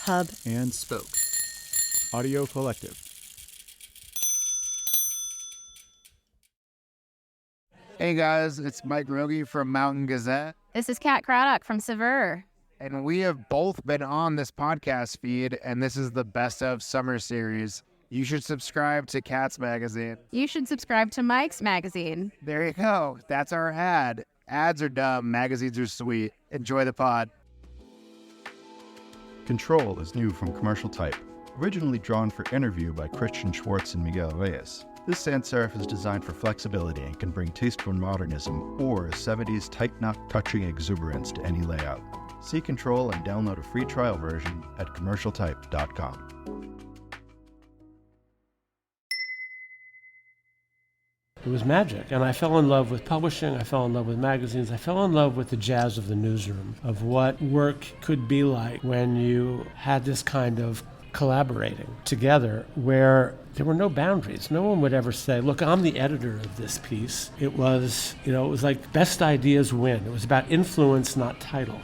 hub, and spoke. Audio Collective. Hey guys, it's Mike Rogie from Mountain Gazette. This is Kat Craddock from Sever. And we have both been on this podcast feed, and this is the Best of Summer Series. You should subscribe to Kat's magazine. You should subscribe to Mike's magazine. There you go. That's our ad. Ads are dumb. Magazines are sweet. Enjoy the pod. Control is new from Commercial Type, originally drawn for interview by Christian Schwartz and Miguel Reyes. This sans serif is designed for flexibility and can bring tasteful modernism or 70s tight-knot touching exuberance to any layout. See Control and download a free trial version at commercialtype.com. It was magic, and I fell in love with publishing, I fell in love with magazines, I fell in love with the jazz of the newsroom, of what work could be like when you had this kind of collaborating together where there were no boundaries. No one would ever say, look, I'm the editor of this piece. It was, it was like best ideas win. It was about influence, not title.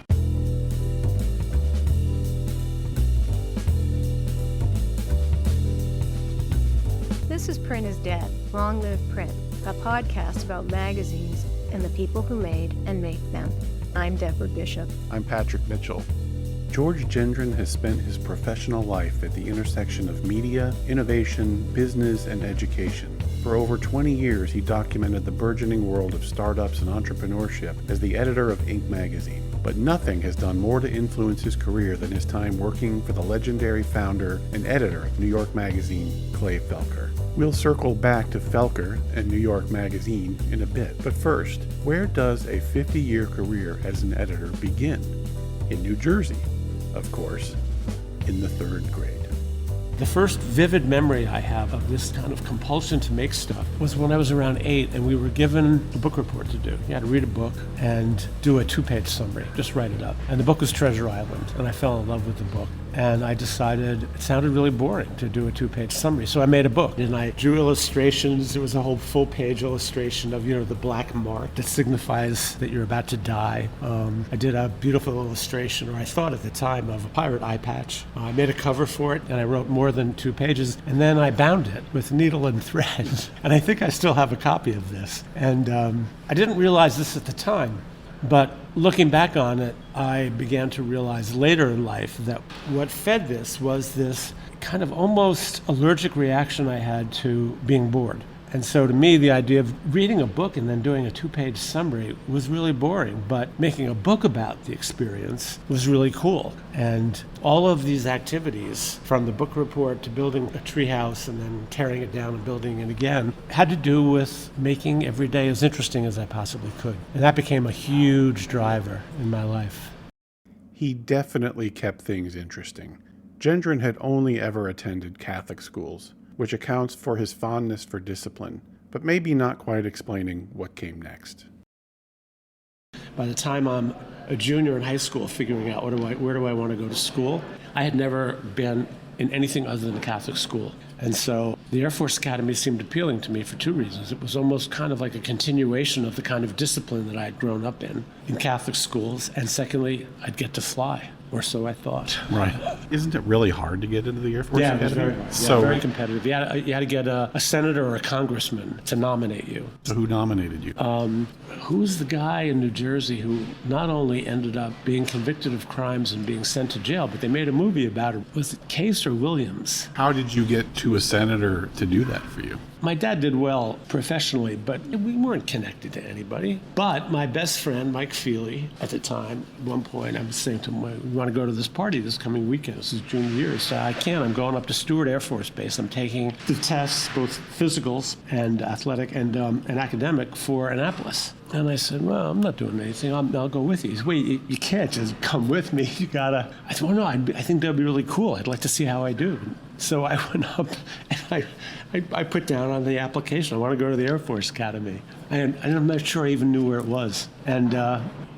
This is Print is Dead, Long Live Print, a podcast about magazines and the people who made and make them. I'm Deborah Bishop. I'm Patrick Mitchell. George Gendron has spent his professional life at the intersection of media, innovation, business, and education. For over 20 years, he documented the burgeoning world of startups and entrepreneurship as the editor of Inc. magazine. But nothing has done more to influence his career than his time working for the legendary founder and editor of New York Magazine, Clay Felker. We'll circle back to Felker and New York Magazine in a bit. But first, where does a 50-year career as an editor begin? In New Jersey, of course, in the 3rd grade. The first vivid memory I have of this kind of compulsion to make stuff was when I was around 8 and we were given a book report to do. You had to read a book and do a 2-page summary, just write it up. And the book was Treasure Island, and I fell in love with the book. And I decided it sounded really boring to do a 2-page summary, so I made a book. And I drew illustrations. It was a whole full-page illustration of, the black mark that signifies that you're about to die. I did a beautiful illustration, or I thought at the time, of a pirate eye patch. I made a cover for it, and I wrote more than 2 pages, and then I bound it with needle and thread. And I think I still have a copy of this. And I didn't realize this at the time, but looking back on it, I began to realize later in life that what fed this was this kind of almost allergic reaction I had to being bored. And so to me, the idea of reading a book and then doing a 2-page summary was really boring, but making a book about the experience was really cool. And all of these activities, from the book report to building a treehouse and then tearing it down and building it again, had to do with making every day as interesting as I possibly could. And that became a huge driver in my life. He definitely kept things interesting. Gendron had only ever attended Catholic schools, which accounts for his fondness for discipline, but maybe not quite explaining what came next. By the time I'm a junior in high school figuring out where do I want to go to school, I had never been in anything other than a Catholic school. And so the Air Force Academy seemed appealing to me for 2 reasons. It was almost kind of like a continuation of the kind of discipline that I had grown up in Catholic schools. And secondly, I'd get to fly, or so I thought. Right. Isn't it really hard to get into the Air Force Yeah, Academy? it was very competitive. You had to get a senator or a congressman to nominate you. So who nominated you? Who's the guy in New Jersey who not only ended up being convicted of crimes and being sent to jail, but they made a movie about it? Was it Case or Williams? How did you get to a senator to do that for you? My dad did well professionally, but we weren't connected to anybody. But my best friend, Mike Feely, at the time, at one point, I was saying to him, we want to go to this party this coming weekend. This is junior year. He said, I can't. I'm going up to Stewart Air Force Base. I'm taking the tests, both physicals and athletic and academic, for Annapolis. And I said, well, I'm not doing anything. I'll go with you. He said, wait, you can't just come with me. You gotta. I said, well, no, I think that'd be really cool. I'd like to see how I do. So I went up and I put down on the application, I want to go to the Air Force Academy. And I'm not sure I even knew where it was. And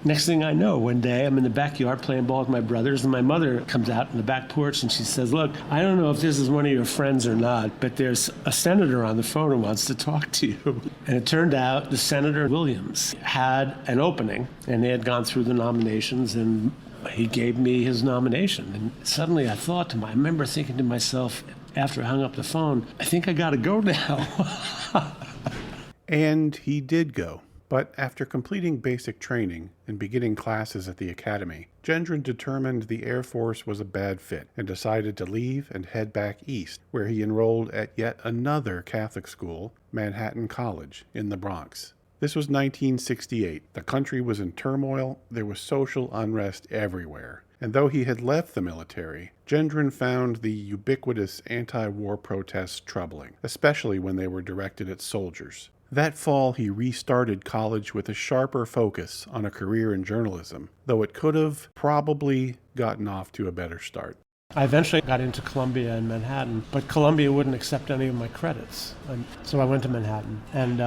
next thing I know, one day I'm in the backyard playing ball with my brothers, and my mother comes out in the back porch and she says, look, I don't know if this is one of your friends or not, but there's a senator on the phone who wants to talk to you. And it turned out the Senator Williams had an opening, and they had gone through the nominations, and he gave me his nomination. And suddenly I remember thinking to myself after I hung up the phone, I think I got to go now. And he did go. But after completing basic training and beginning classes at the academy, Gendron determined the Air Force was a bad fit and decided to leave and head back east, where he enrolled at yet another Catholic school, Manhattan College, in the Bronx. This was 1968. The country was in turmoil. There was social unrest everywhere. And though he had left the military, Gendron found the ubiquitous anti-war protests troubling, especially when they were directed at soldiers. That fall, he restarted college with a sharper focus on a career in journalism, though it could have probably gotten off to a better start. I eventually got into Columbia in Manhattan, but Columbia wouldn't accept any of my credits. So I went to Manhattan. And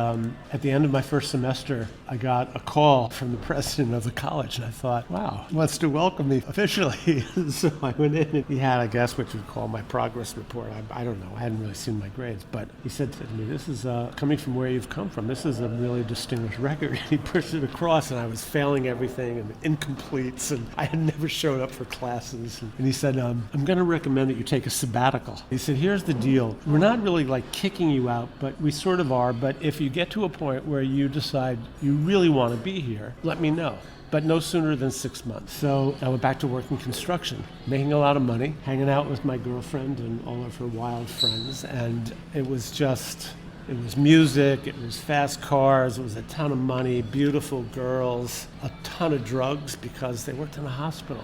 at the end of my first semester, I got a call from the president of the college. And I thought, wow, he wants to welcome me officially. So I went in and he had, I guess, what you'd call my progress report. I don't know. I hadn't really seen my grades. But he said to me, this is coming from where you've come from. This is a really distinguished record. And he pushed it across, and I was failing everything and incompletes. And I had never showed up for classes. And he said, I'm going to recommend that you take a sabbatical. He said, here's the deal. We're not really like kicking you out, but we sort of are. But if you get to a point where you decide you really want to be here, let me know. But no sooner than 6 months. So I went back to working construction, making a lot of money, hanging out with my girlfriend and all of her wild friends. And it was music, it was fast cars, it was a ton of money, beautiful girls, a ton of drugs because they worked in a hospital.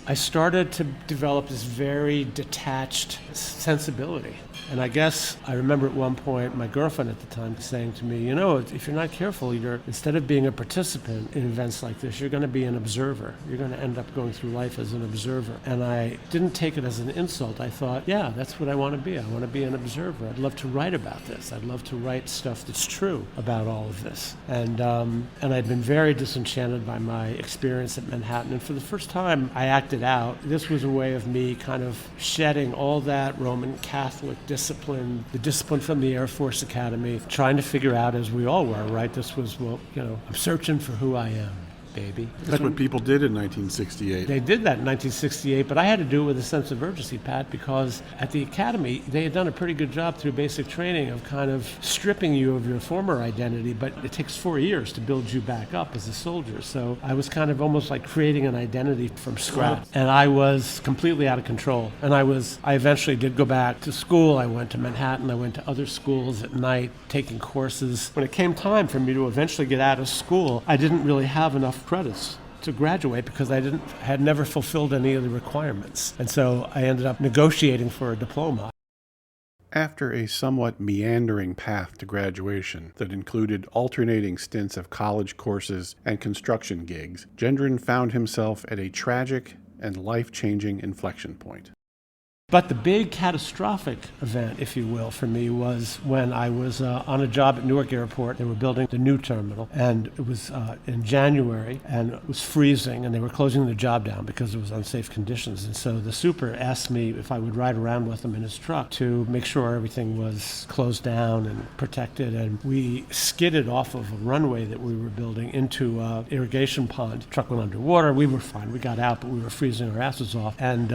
I started to develop this very detached sensibility. And I guess I remember at one point my girlfriend at the time saying to me, if you're not careful, instead of being a participant in events like this, you're going to be an observer. You're going to end up going through life as an observer. And I didn't take it as an insult. I thought, yeah, that's what I want to be. I want to be an observer. I'd love to write about this. I'd love to write stuff that's true about all of this. And I'd been very disenchanted by my experience at Manhattan. And for the first time, I acted out. This was a way of me kind of shedding all that Roman Catholic discipline, the discipline from the Air Force Academy, trying to figure out, as we all were, right? This was, I'm searching for who I am, baby. That's what people did in 1968. They did that in 1968, but I had to do it with a sense of urgency, Pat, because at the Academy, they had done a pretty good job through basic training of kind of stripping you of your former identity, but it takes 4 years to build you back up as a soldier. So I was kind of almost like creating an identity from scratch. And I was completely out of control. And I eventually did go back to school. I went to Manhattan. I went to other schools at night, taking courses. When it came time for me to eventually get out of school, I didn't really have enough credits to graduate because I had never fulfilled any of the requirements. And so I ended up negotiating for a diploma. After a somewhat meandering path to graduation that included alternating stints of college courses and construction gigs, Gendron found himself at a tragic and life-changing inflection point. But the big catastrophic event, if you will, for me was when I was on a job at Newark Airport. They were building the new terminal, and it was in January, and it was freezing, and they were closing the job down because it was unsafe conditions. And so the super asked me if I would ride around with him in his truck to make sure everything was closed down and protected. And we skidded off of a runway that we were building into an irrigation pond. The truck went underwater. We were fine. We got out, but we were freezing our asses off. And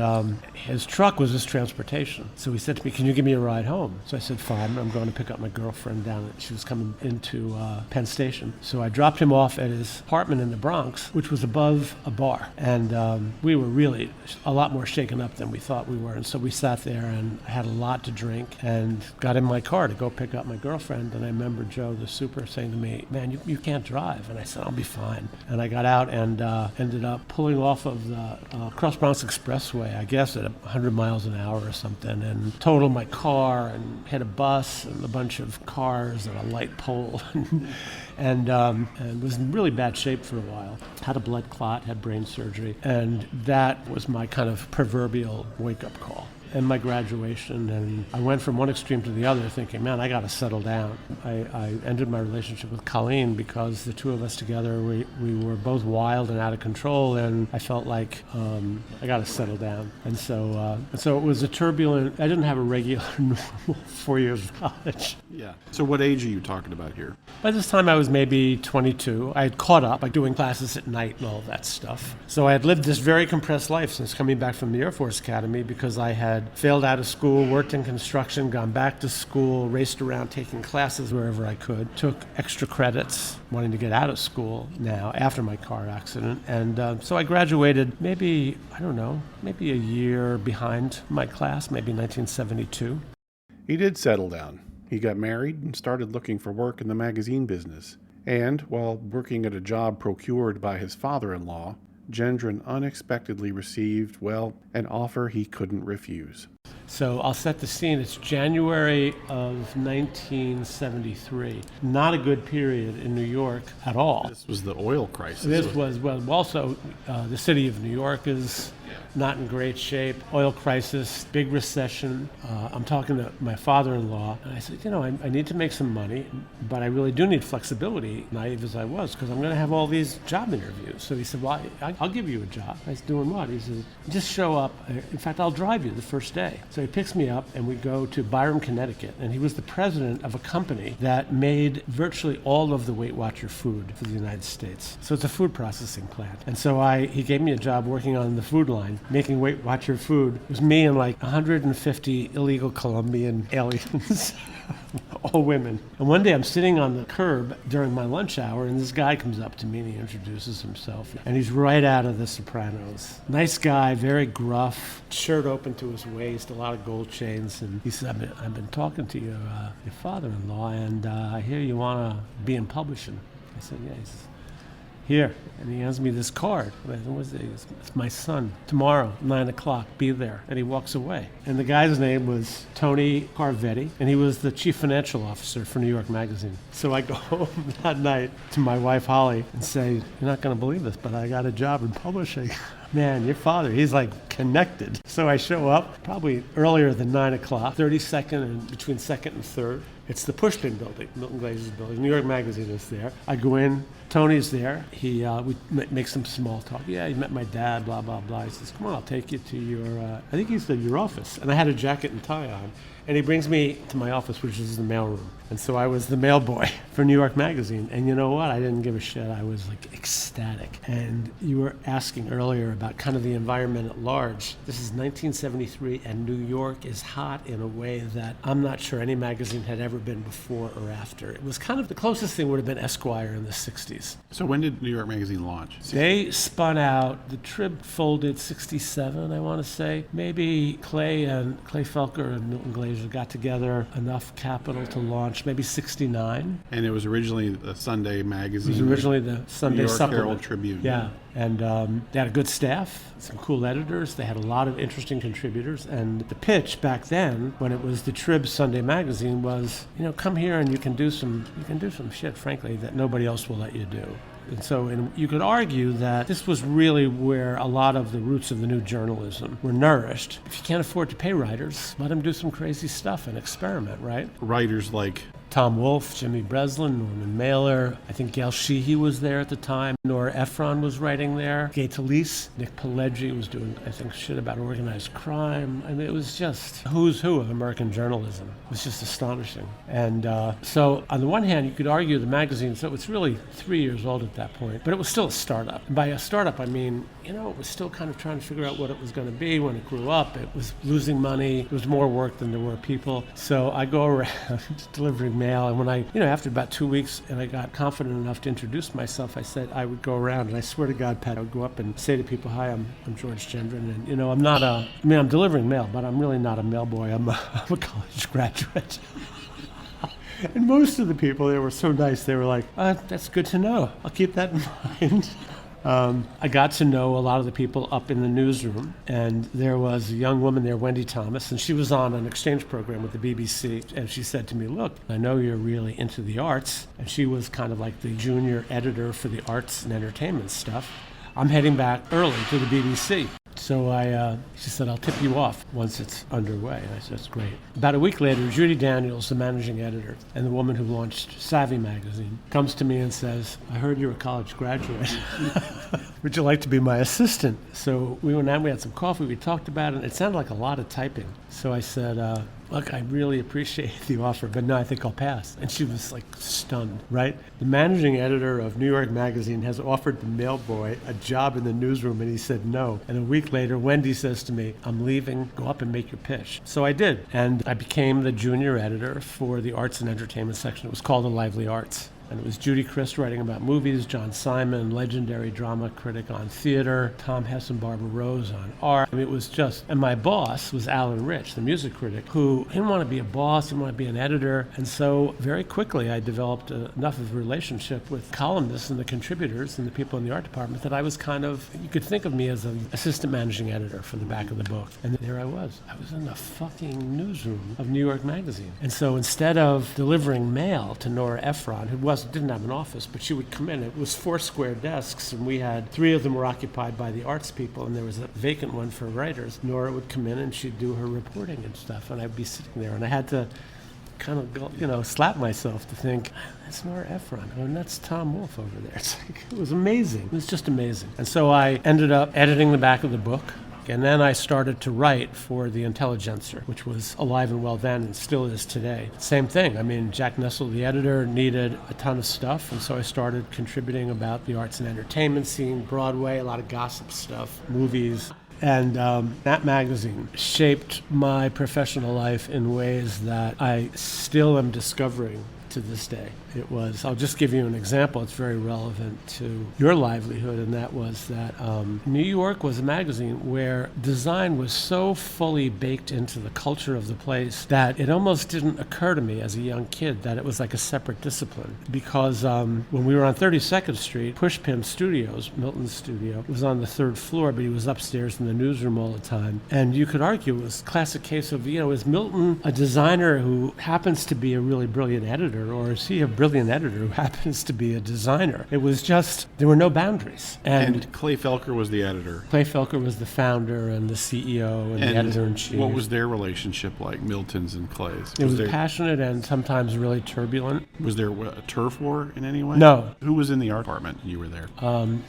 his truck was his transportation. So he said to me, can you give me a ride home? So I said, fine, I'm going to pick up my girlfriend down. She was coming into Penn Station. So I dropped him off at his apartment in the Bronx, which was above a bar. And we were really a lot more shaken up than we thought we were. And so we sat there and had a lot to drink and got in my car to go pick up my girlfriend. And I remember Joe, the super, saying to me, man, you can't drive. And I said, I'll be fine. And I got out and ended up pulling off of the Cross Bronx Expressway, I guess at 100 miles an hour or something, and totaled my car and hit a bus and a bunch of cars and a light pole and was in really bad shape for a while. Had a blood clot, had brain surgery, and that was my kind of proverbial wake-up call. and my graduation, and I went from one extreme to the other thinking, man, I got to settle down. I ended my relationship with Colleen because the two of us together, we were both wild and out of control, and I felt like I got to settle down. And so it was a turbulent, I didn't have a regular normal 4 years of college. Yeah. So what age are you talking about here? By this time I was maybe 22. I had caught up by doing classes at night and all that stuff. So I had lived this very compressed life since coming back from the Air Force Academy because I had failed out of school, worked in construction, gone back to school, raced around taking classes wherever I could, took extra credits, wanting to get out of school now after my car accident. And so I graduated maybe a year behind my class, maybe 1972. He did settle down. He got married and started looking for work in the magazine business. And while working at a job procured by his father-in-law, Gendron unexpectedly received, an offer he couldn't refuse. So I'll set the scene. It's January of 1973. Not a good period in New York at all. This was the oil crisis. This was, also, the city of New York is not in great shape. Oil crisis, big recession. I'm talking to my father-in-law, and I said, I need to make some money, but I really do need flexibility, naive as I was, because I'm going to have all these job interviews. So he said, well, I'll give you a job. I was doing what? He said, just show up. In fact, I'll drive you the first day. So he picks me up, and we go to Byram, Connecticut, and he was the president of a company that made virtually all of the Weight Watcher food for the United States. So it's a food processing plant. And so he gave me a job working on the food line, making Weight Watcher food. It was me and like 150 illegal Colombian aliens, all women. And one day I'm sitting on the curb during my lunch hour, and this guy comes up to me and he introduces himself. And he's right out of The Sopranos. Nice guy, very gruff, shirt open to his waist, a lot of gold chains. And he said, I've been talking to your father-in-law, and I hear you want to be in publishing. I said, yeah. He says, here. And he hands me this card. And I said, what's it? It's my son. Tomorrow, 9 o'clock, be there. And he walks away. And the guy's name was Tony Carvetti, and he was the chief financial officer for New York Magazine. So I go home that night to my wife, Holly, and say, you're not going to believe this, but I got a job in publishing. Man, your father, he's like connected. So I show up probably earlier than 9 o'clock, 32nd and between 2nd and 3rd. It's the Pushpin building, Milton Glaser's building. New York Magazine is there. I go in, Tony's there. We make some small talk. Yeah, he met my dad, blah, blah, blah. He says, come on, I'll take you to your, I think he said your office. And I had a jacket and tie on. And he brings me to my office, which is the mailroom. And so I was the mail boy for New York Magazine. And you know what? I didn't give a shit. I was like ecstatic. And you were asking earlier about kind of the environment at large. This is 1973, and New York is hot in a way that I'm not sure any magazine had ever been before or after. It was kind of the closest thing would have been Esquire in the 60s. So when did New York Magazine launch? They spun out, the Trib folded 67, I want to say. Maybe Clay Felker and Milton Glaser got together enough capital to launch maybe 69. And it was originally the Sunday magazine. It was originally the Sunday New York supplement. Herald Tribune. Yeah. And they had a good staff, some cool editors. They had a lot of interesting contributors. And the pitch back then, when it was the Trib Sunday magazine, was, come here and you can do some shit, frankly, that nobody else will let you do. And you could argue that this was really where a lot of the roots of the new journalism were nourished. If you can't afford to pay writers, let them do some crazy stuff and experiment, right? Writers like Tom Wolfe, Jimmy Breslin, Norman Mailer. I think Gail Sheehy was there at the time. Nora Ephron was writing there. Gay Talese. Nick Pileggi was doing, I think, shit about organized crime. I mean, it was just who's who of American journalism. It was just astonishing. And so on the one hand, you could argue the magazine, so it's really 3 years old at that point, but it was still a startup. And by a startup, I mean, it was still kind of trying to figure out what it was going to be when it grew up. It was losing money. It was more work than there were people. So I go around delivering mail, and when after about 2 weeks, and I got confident enough to introduce myself, I said I would go around, and I swear to God, Pat, I would go up and say to people, hi, I'm George Gendron, and I'm delivering mail, but I'm really not a mail boy. I'm a college graduate. And most of the people, they were so nice, they were like, that's good to know. I'll keep that in mind. I got to know a lot of the people up in the newsroom, and there was a young woman there, Wendy Thomas, and she was on an exchange program with the BBC, and she said to me, look, I know you're really into the arts, and she was kind of like the junior editor for the arts and entertainment stuff. I'm heading back early to the BBC. So she said, I'll tip you off once it's underway. And I said, that's great. About a week later, Judy Daniels, the managing editor and the woman who launched Savvy magazine, comes to me and says, I heard you're a college graduate. Would you like to be my assistant? So we went out, we had some coffee, we talked about it, and it sounded like a lot of typing. So I said, look, I really appreciate the offer, but no, I think I'll pass. And she was like stunned, right? The managing editor of New York Magazine has offered the mail boy a job in the newsroom, and he said no. And a week later, Wendy says to me, I'm leaving, go up and make your pitch. So I did, and I became the junior editor for the arts and entertainment section. It was called The Lively Arts. And it was Judy Christ writing about movies, John Simon, legendary drama critic on theater, Tom Hess and Barbara Rose on art. I mean, it was just, and my boss was Alan Rich, the music critic, who didn't want to be a boss, didn't want to be an editor. And so very quickly I developed enough of a relationship with columnists and the contributors and the people in the art department that I was kind of, you could think of me as an assistant managing editor for the back of the book. And there I was in the fucking newsroom of New York Magazine. And so instead of delivering mail to Nora Ephron, who didn't have an office, but she would come in. It was 4 square desks, and we had 3 of them were occupied by the arts people, and there was a vacant one for writers. Nora would come in and she'd do her reporting and stuff, and I'd be sitting there, and I had to kind of go, slap myself to think, that's Nora Ephron, and that's Tom Wolfe over there. It's like, it was amazing. It was just amazing. And so I ended up editing the back of the book. And then I started to write for the Intelligencer, which was alive and well then and still is today. Same thing. I mean, Jack Nessel, the editor, needed a ton of stuff, and so I started contributing about the arts and entertainment scene, Broadway, a lot of gossip stuff, movies. And that magazine shaped my professional life in ways that I still am discovering to this day. I'll just give you an example. It's very relevant to your livelihood, and that was that New York was a magazine where design was so fully baked into the culture of the place that it almost didn't occur to me as a young kid that it was like a separate discipline. Because when we were on 32nd Street, Pushpin Studios, Milton's studio, was on the 3rd floor, but he was upstairs in the newsroom all the time. And you could argue it was a classic case of, is Milton a designer who happens to be a really brilliant editor, or is he a brilliant editor who happens to be a designer? It was just, there were no boundaries. And Clay Felker was the editor. Clay Felker was the founder and the CEO and the editor-in-chief. What was their relationship like, Milton's and Clay's? It was passionate and sometimes really turbulent. Was there a turf war in any way? No. Who was in the art department when you were there?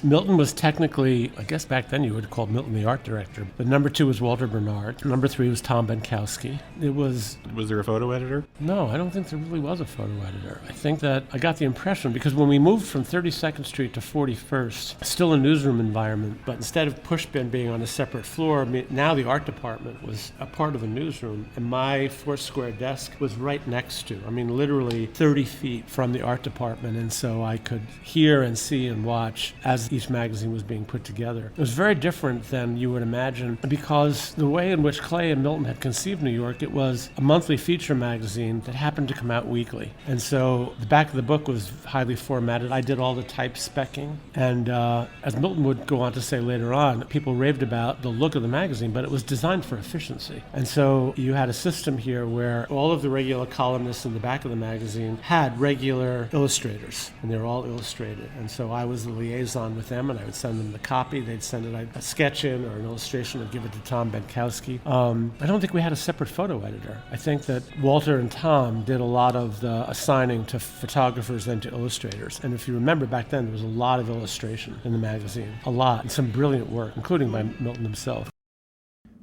Milton was technically, I guess back then you would have called Milton the art director, but number 2 was Walter Bernard. Number 3 was Tom Benkowski. Was there a photo editor? No, I don't think there really was a photo editor. I think that I got the impression, because when we moved from 32nd Street to 41st, still a newsroom environment, but instead of Pushpin being on a separate floor, now the art department was a part of a newsroom, and my 4 square desk was right next to, literally 30 feet from the art department, and so I could hear and see and watch as each magazine was being put together. It was very different than you would imagine, because the way in which Clay and Milton had conceived New York, it was a monthly feature magazine that happened to come out weekly. And so the back of the book was highly formatted. I did all the type specking. And as Milton would go on to say later on, people raved about the look of the magazine, but it was designed for efficiency. And so you had a system here where all of the regular columnists in the back of the magazine had regular illustrators, and they were all illustrated. And so I was the liaison with them, and I would send them the copy. They'd send it a sketch in or an illustration. I'd give it to Tom Benkowski. I don't think we had a separate photo editor. I think that Walter and Tom did a lot of the assigning to photographers than to illustrators. And if you remember back then, there was a lot of illustration in the magazine. A lot. And some brilliant work, including by Milton himself.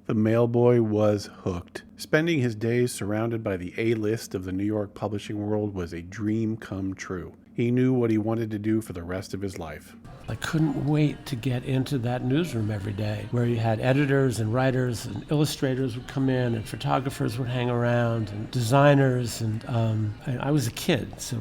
The mailboy was hooked. Spending his days surrounded by the A-list of the New York publishing world was a dream come true. He knew what he wanted to do for the rest of his life. I couldn't wait to get into that newsroom every day, where you had editors and writers and illustrators would come in and photographers would hang around and designers. And I was a kid, so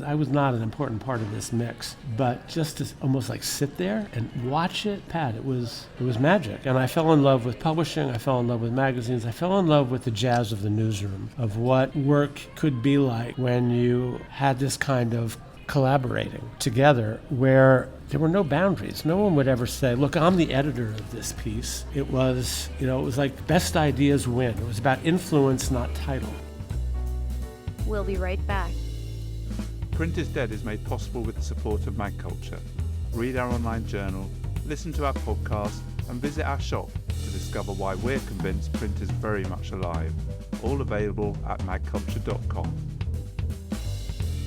I was not an important part of this mix. But just to almost like sit there and watch it, Pat, it was magic. And I fell in love with publishing. I fell in love with magazines. I fell in love with the jazz of the newsroom, of what work could be like when you had this kind of collaborating together where there were no boundaries. No one would ever say, look, I'm the editor of this piece. It was, it was like best ideas win. It was about influence, not title. We'll be right back. Print is Dead is made possible with the support of Mag Culture. Read our online journal, listen to our podcast, and visit our shop to discover why we're convinced print is very much alive. All available at magculture.com.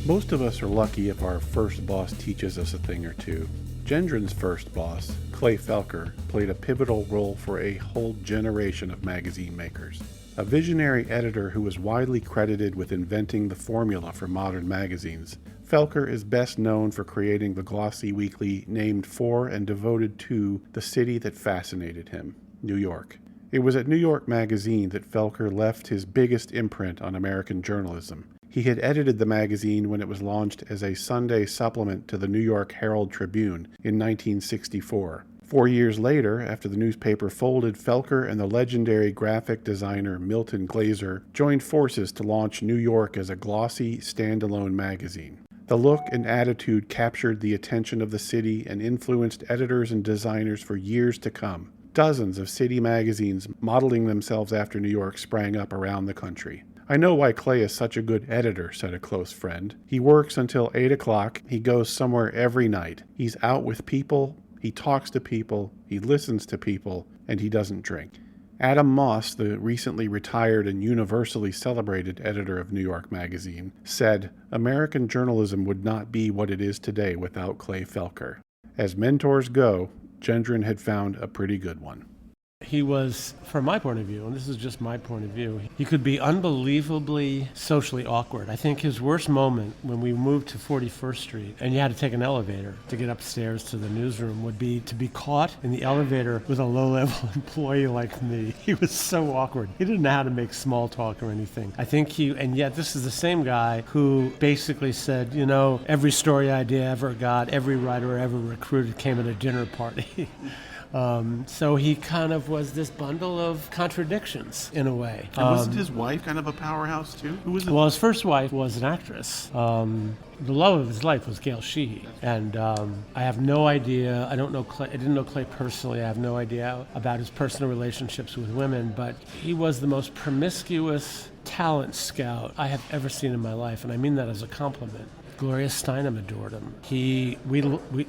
Most of us are lucky if our first boss teaches us a thing or two. Gendron's first boss, Clay Felker, played a pivotal role for a whole generation of magazine makers. A visionary editor who was widely credited with inventing the formula for modern magazines, Felker is best known for creating the glossy weekly named for and devoted to the city that fascinated him, New York. It was at New York Magazine that Felker left his biggest imprint on American journalism. He had edited the magazine when it was launched as a Sunday supplement to the New York Herald Tribune in 1964. 4 years later, after the newspaper folded, Felker and the legendary graphic designer Milton Glaser joined forces to launch New York as a glossy, standalone magazine. The look and attitude captured the attention of the city and influenced editors and designers for years to come. Dozens of city magazines modeling themselves after New York sprang up around the country. "I know why Clay is such a good editor," said a close friend. "He works until 8 o'clock. He goes somewhere every night. He's out with people. He talks to people. He listens to people. And he doesn't drink." Adam Moss, the recently retired and universally celebrated editor of New York Magazine, said, "American journalism would not be what it is today without Clay Felker." As mentors go, Gendron had found a pretty good one. He was, from my point of view, and this is just my point of view, he could be unbelievably socially awkward. I think his worst moment when we moved to 41st Street and you had to take an elevator to get upstairs to the newsroom would be to be caught in the elevator with a low-level employee like me. He was so awkward. He didn't know how to make small talk or anything. I think and yet this is the same guy who basically said, you know, every story idea I ever got, every writer I ever recruited came at a dinner party. So he kind of was this bundle of contradictions in a way. And wasn't his wife kind of a powerhouse too? Who was it? Well, his first wife was an actress. The love of his life was Gail Sheehy. And I have no idea, I didn't know Clay personally, I have no idea about his personal relationships with women, but he was the most promiscuous talent scout I have ever seen in my life, and I mean that as a compliment. Gloria Steinem adored him. We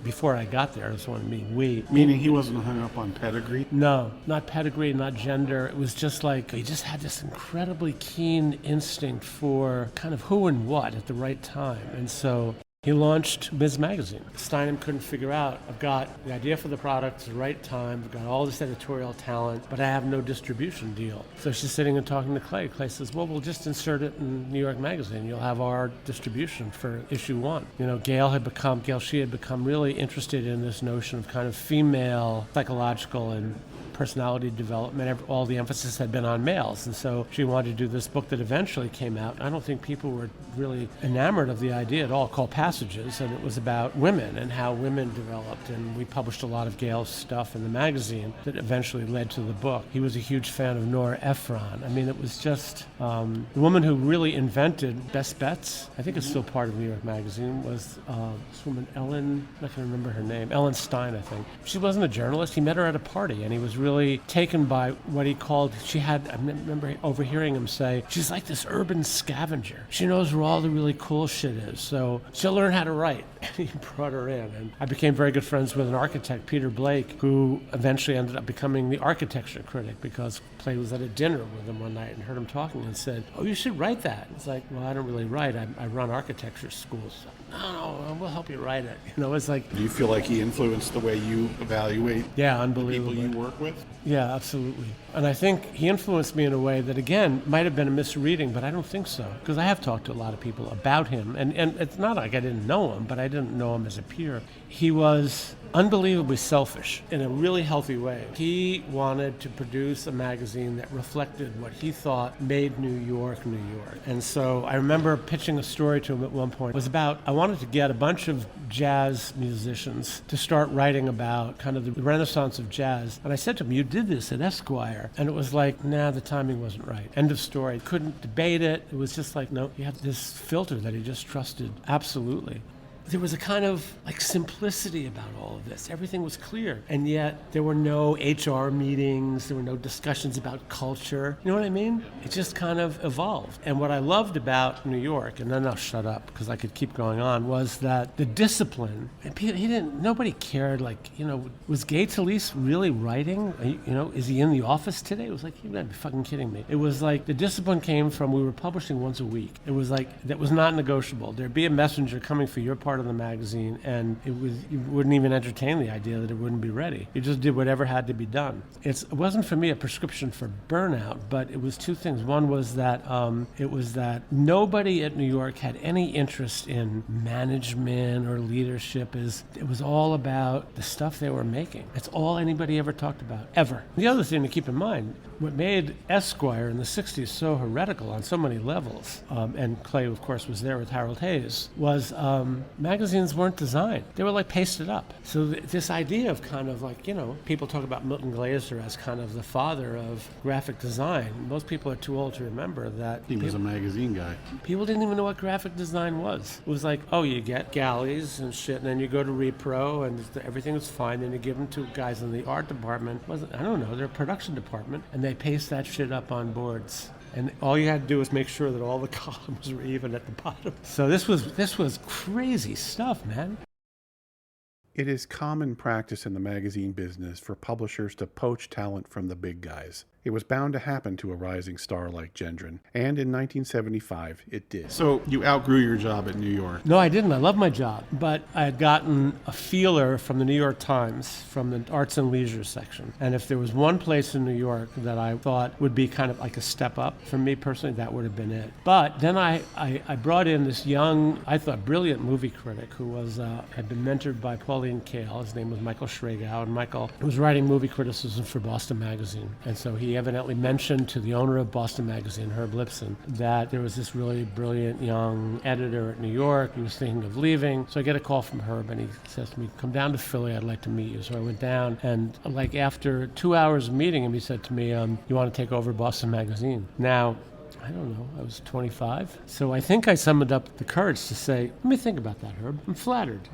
before I got there, that's what I mean. Meaning he wasn't hung up on pedigree? No, not pedigree, not gender. It was just like he just had this incredibly keen instinct for kind of who and what at the right time. And so he launched Ms. Magazine. Steinem couldn't figure out, I've got the idea for the product, it's the right time, I've got all this editorial talent, but I have no distribution deal. So she's sitting and talking to Clay. Clay says, well, we'll just insert it in New York Magazine. You'll have our distribution for issue 1. You know, Gail Sheehy had become really interested in this notion of kind of female psychological and personality development. All the emphasis had been on males, and so she wanted to do this book that eventually came out. I don't think people were really enamored of the idea at all, called Passages, and it was about women and how women developed, and we published a lot of Gail's stuff in the magazine that eventually led to the book. He was a huge fan of Nora Ephron. I mean, it was just the woman who really invented Best Bets. I think it's still part of New York Magazine, was this woman, Ellen, I can remember her name, Ellen Stein, I think. She wasn't a journalist. He met her at a party, and he was really taken by what he called, I remember overhearing him say, she's like this urban scavenger. She knows where all the really cool shit is, so she'll learn how to write. He brought her in, and I became very good friends with an architect, Peter Blake, who eventually ended up becoming the architecture critic, because Clay was at a dinner with him one night and heard him talking and said, oh, you should write that. It's like, well, I don't really write. I run architecture schools. No, we'll help you write it. You know, it's like... Do you feel like he influenced the way you evaluate unbelievable. the people you work with? Yeah, absolutely. And I think he influenced me in a way that, again, might have been a misreading, but I don't think so. Because I have talked to a lot of people about him. And it's not like I didn't know him, but I didn't know him as a peer. He was unbelievably selfish in a really healthy way. He wanted to produce a magazine that reflected what he thought made New York, New York. And so I remember pitching a story to him at one point. It was about, I wanted to get a bunch of jazz musicians to start writing about kind of the renaissance of jazz. And I said to him, you did this at Esquire. And it was like, nah, the timing wasn't right. End of story. Couldn't debate it. It was just like, no, he had this filter that he just trusted absolutely. there was a kind of like simplicity about all of this. Everything was clear. And yet there were no HR meetings, there were no discussions about culture. You know what I mean? It just kind of evolved. And what I loved about New York, and then I'll shut up because I could keep going on, was that the discipline, and nobody cared, like, was Gates Elise really writing? Is he in the office today? It was like, you gotta be fucking kidding me. It was like the discipline came from, we were publishing once a week. It was like, that was not negotiable. There'd be a messenger coming for your part of the magazine, and you wouldn't even entertain the idea that it wouldn't be ready. You just did whatever had to be done. It wasn't for me a prescription for burnout, but it was two things. One was that it was that nobody at New York had any interest in management or leadership. It was all about the stuff they were making. That's all anybody ever talked about, ever. The other thing to keep in mind, what made Esquire in the 60s so heretical on so many levels, and Clay, of course, was there with Harold Hayes, was magazines weren't designed. They were like pasted up. So this idea of kind of like, people talk about Milton Glaser as kind of the father of graphic design. Most people are too old to remember that. He was a magazine guy. People didn't even know what graphic design was. It was like, oh, you get galleys and shit, and then you go to Repro, and everything was fine. Then you give them to guys in the art department. Their production department, and they paste that shit up on boards. And all you had to do was make sure that all the columns were even at the bottom. So this was crazy stuff, man. It is common practice in the magazine business for publishers to poach talent from the big guys. It was bound to happen to a rising star like Gendron, and in 1975, it did. So you outgrew your job at New York. No, I didn't. I love my job. But I had gotten a feeler from the New York Times, from the arts and leisure section. And if there was one place in New York that I thought would be kind of like a step up for me personally, that would have been it. But then I brought in this young, I thought, brilliant movie critic who had been mentored by Pauline Kael. His name was Michael Schragow, and Michael was writing movie criticism for Boston Magazine. And so he evidently mentioned to the owner of Boston Magazine, Herb Lipson, that there was this really brilliant young editor at New York. He was thinking of leaving. So I get a call from Herb, and he says to me, come down to Philly, I'd like to meet you. So I went down, and like after 2 hours of meeting him, he said to me, you want to take over Boston Magazine? Now, I don't know, I was 25. So I think I summoned up the courage to say, let me think about that, Herb. I'm flattered.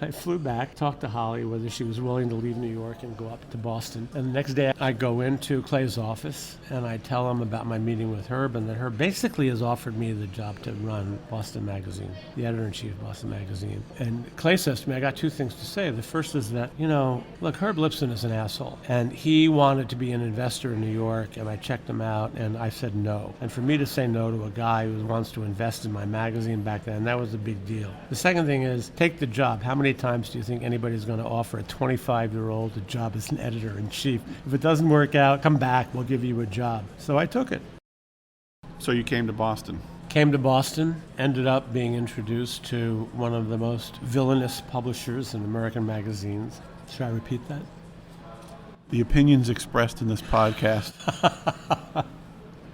I flew back, talked to Holly whether she was willing to leave New York and go up to Boston. And the next day I go into Clay's office and I tell him about my meeting with Herb, and that Herb basically has offered me the job to run Boston Magazine, the editor-in-chief of Boston Magazine. And Clay says to me, I got two things to say. The first is that, look, Herb Lipson is an asshole. And he wanted to be an investor in New York, and I checked him out, and I said no. And for me to say no to a guy who wants to invest in my magazine back then, that was a big deal. The second thing is, take the job. How many times do you think anybody's going to offer a 25-year-old a job as an editor-in-chief? If it doesn't work out, come back, we'll give you a job. So I took it. So you came to Boston? Came to Boston, ended up being introduced to one of the most villainous publishers in American magazines. Should I repeat that? The opinions expressed in this podcast.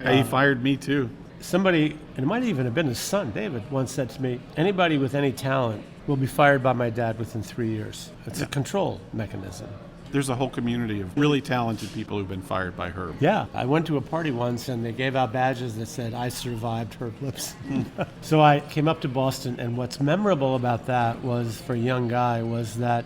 He fired me too. Somebody, and it might even have been his son, David, once said to me, anybody with any talent will be fired by my dad within 3 years. It's a control mechanism. There's a whole community of really talented people who've been fired by Herb. Yeah. I went to a party once and they gave out badges that said, I survived Herb Lipson. So I came up to Boston, and what's memorable about that was, for a young guy, was that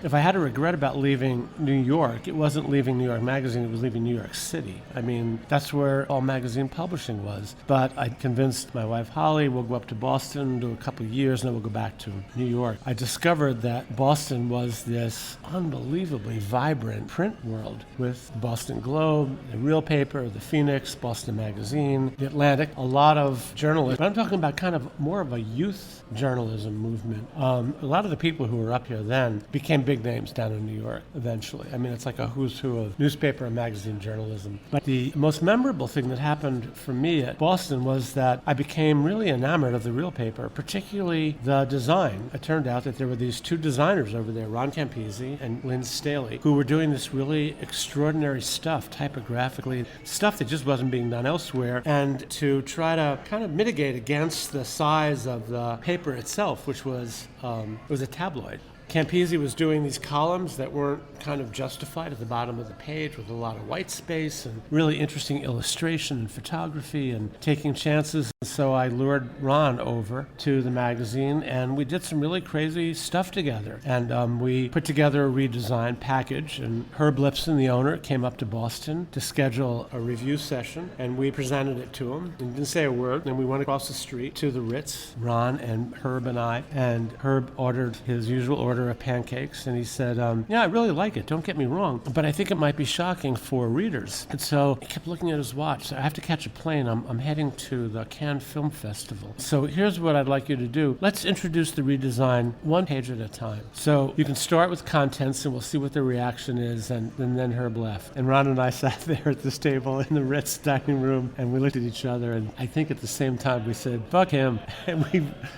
if I had a regret about leaving New York, it wasn't leaving New York Magazine, it was leaving New York City. I mean, that's where all magazine publishing was. But I convinced my wife, Holly, we'll go up to Boston, do a couple of years, and then we'll go back to New York. I discovered that Boston was this unbelievably vibrant print world, with the Boston Globe, the Real Paper, the Phoenix, Boston Magazine, the Atlantic, a lot of journalists. But I'm talking about kind of more of a youth journalism movement. A lot of the people who were up here then became big names down in New York eventually. I mean, it's like a who's who of newspaper and magazine journalism. But the most memorable thing that happened for me at Boston was that I became really enamored of the Real Paper, particularly the design. It turned out that there were these two designers over there, Ron Campisi and Lynn Staley, who were doing this really extraordinary stuff, typographically, stuff that just wasn't being done elsewhere, and to try to kind of mitigate against the size of the paper itself, which was it was a tabloid. Campisi was doing these columns that weren't kind of justified at the bottom of the page with a lot of white space and really interesting illustration and photography and taking chances. So I lured Ron over to the magazine and we did some really crazy stuff together. And we put together a redesign package, and Herb Lipson, the owner, came up to Boston to schedule a review session, and we presented it to him and didn't say a word. Then we went across the street to the Ritz, Ron and Herb and I, and Herb ordered his usual order of pancakes, and he said, yeah, I really like it, don't get me wrong, but I think it might be shocking for readers. And so he kept looking at his watch. So I have to catch a plane. I'm heading to the Cannes Film Festival. So here's what I'd like you to do. Let's introduce the redesign one page at a time. So you can start with contents and we'll see what the reaction is. And then Herb left. And Ron and I sat there at this table in the Ritz dining room and we looked at each other, and I think at the same time we said, fuck him. And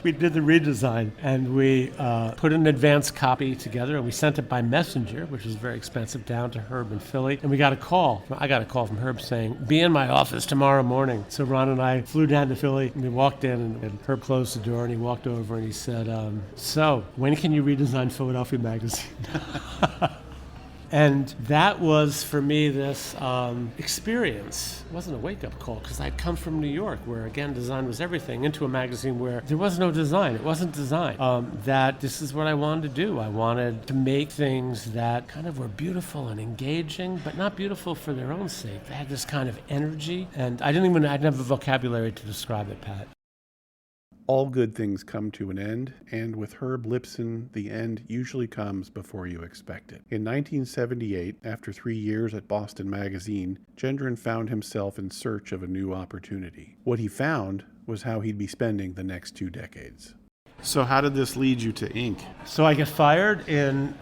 we did the redesign, and we put an advanced copy together, and we sent it by messenger, which was very expensive, down to Herb in Philly. And we got a call. I got a call from Herb saying, be in my office tomorrow morning. So Ron and I flew down to Philly, and we walked in, and Herb closed the door, and he walked over and he said, so when can you redesign Philadelphia Magazine? And that was, for me, this experience. It wasn't a wake-up call, because I'd come from New York, where, again, design was everything, into a magazine where there was no design. It wasn't design. That this is what I wanted to do. I wanted to make things that kind of were beautiful and engaging, but not beautiful for their own sake. They had this kind of energy, and I didn't have a vocabulary to describe it, Pat. All good things come to an end, and with Herb Lipson, the end usually comes before you expect it. In 1978, after 3 years at Boston Magazine, Gendron found himself in search of a new opportunity. What he found was how he'd be spending the next 2 decades. So how did this lead you to ink? So I get fired in...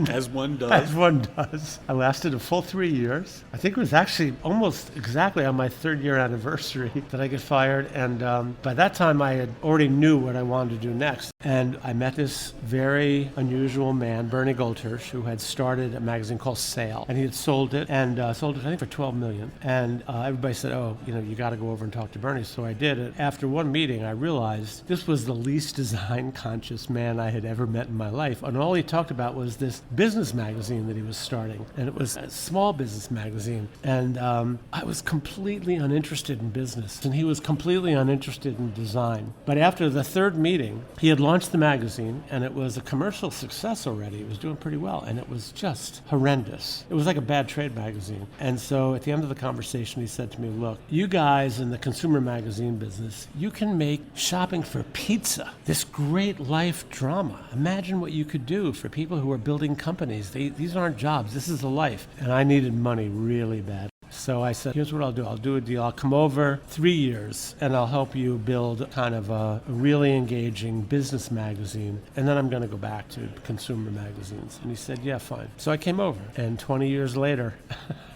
As one does. As one does. I lasted a full 3 years. I think it was actually almost exactly on my 3rd year anniversary that I get fired. And by that time, I had already knew what I wanted to do next. And I met this very unusual man, Bernie Goldhirsch, who had started a magazine called Sale. And he had sold it, and sold it, I think, for $12 million. And everybody said, oh, you got to go over and talk to Bernie. So I did. And after one meeting, I realized this was the least design-conscious man I had ever met in my life. And all he talked about was this business magazine that he was starting, and it was a small business magazine, and I was completely uninterested in business, and he was completely uninterested in design. But after the 3rd meeting, he had launched the magazine, and it was a commercial success already. It was doing pretty well, and it was just horrendous. It was like a bad trade magazine. And so at the end of the conversation, he said to me, look, you guys in the consumer magazine business, you can make shopping for pizza this great life drama. Imagine what you could do for people who are building companies. These aren't jobs. This is a life. And I needed money really bad. So I said, here's what I'll do. I'll do a deal. I'll come over 3 years, and I'll help you build kind of a really engaging business magazine. And then I'm going to go back to consumer magazines. And he said, yeah, fine. So I came over. And 20 years later,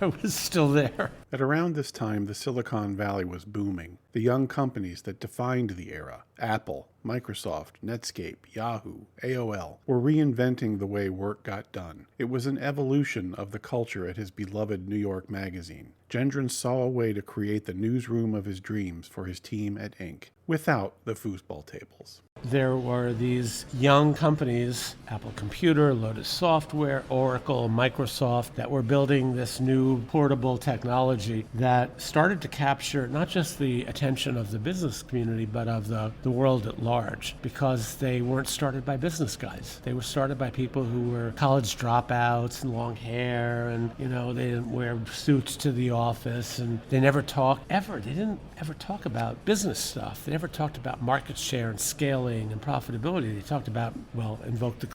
I was still there. At around this time, the Silicon Valley was booming. The young companies that defined the era, Apple, Microsoft, Netscape, Yahoo, AOL, were reinventing the way work got done. It was an evolution of the culture at his beloved New York magazine. Gendron saw a way to create the newsroom of his dreams for his team at Inc., without the foosball tables. There were these young companies, Apple Computer, Lotus Software, Oracle, Microsoft, that were building this new portable technology that started to capture not just the attention of the business community, but of the world at large, because they weren't started by business guys. They were started by people who were college dropouts and long hair, and they didn't wear suits to the office, and they never talked ever. They didn't ever talk about business stuff. They never talked about market share and scaling and profitability. They talked about, invoke the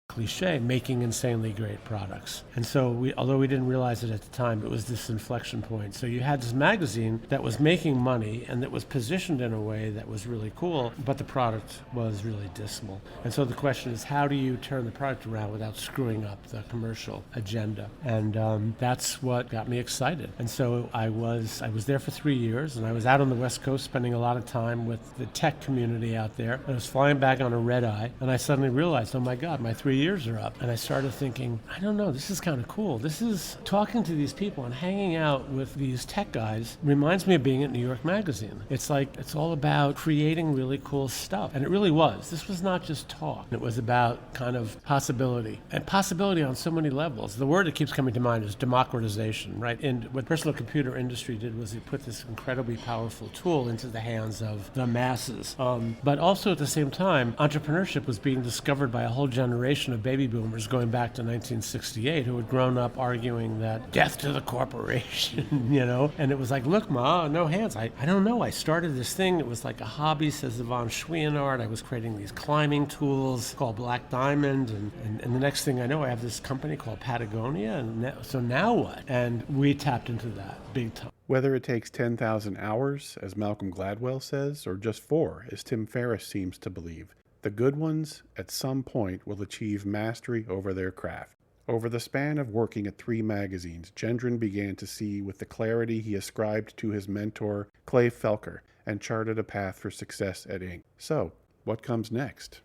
cliche, making insanely great products. And so although we didn't realize it at the time, it was this inflection point. So you had this magazine that was making money and that was positioned in a way that was really cool, but the product was really dismal. And so the question is, how do you turn the product around without screwing up the commercial agenda? And that's what got me excited. And so I was there for 3 years, and I was out on the West Coast spending a lot of time with the tech community out there. I was flying back on a red eye, and I suddenly realized, oh my God, my 3 years ears are up. And I started thinking, I don't know, this is kind of cool. This is talking to these people and hanging out with these tech guys reminds me of being at New York Magazine. It's like, it's all about creating really cool stuff. And it really was. This was not just talk. It was about kind of possibility. And possibility on so many levels. The word that keeps coming to mind is democratization, right? And what personal computer industry did was it put this incredibly powerful tool into the hands of the masses. But also at the same time, entrepreneurship was being discovered by a whole generation of baby boomers going back to 1968 who had grown up arguing that death to the corporation, you know? And it was like, look, Ma, no hands. I don't know. I started this thing. It was like a hobby, says Yvonne Schwienard. I was creating these climbing tools called Black Diamond. And the next thing I know, I have this company called Patagonia. And so now what? And we tapped into that big time. Whether it takes 10,000 hours, as Malcolm Gladwell says, or just 4, as Tim Ferriss seems to believe, the good ones at some point will achieve mastery over their craft. Over the span of working at 3 magazines, Gendron began to see with the clarity he ascribed to his mentor, Clay Felker, and charted a path for success at Inc. So, what comes next?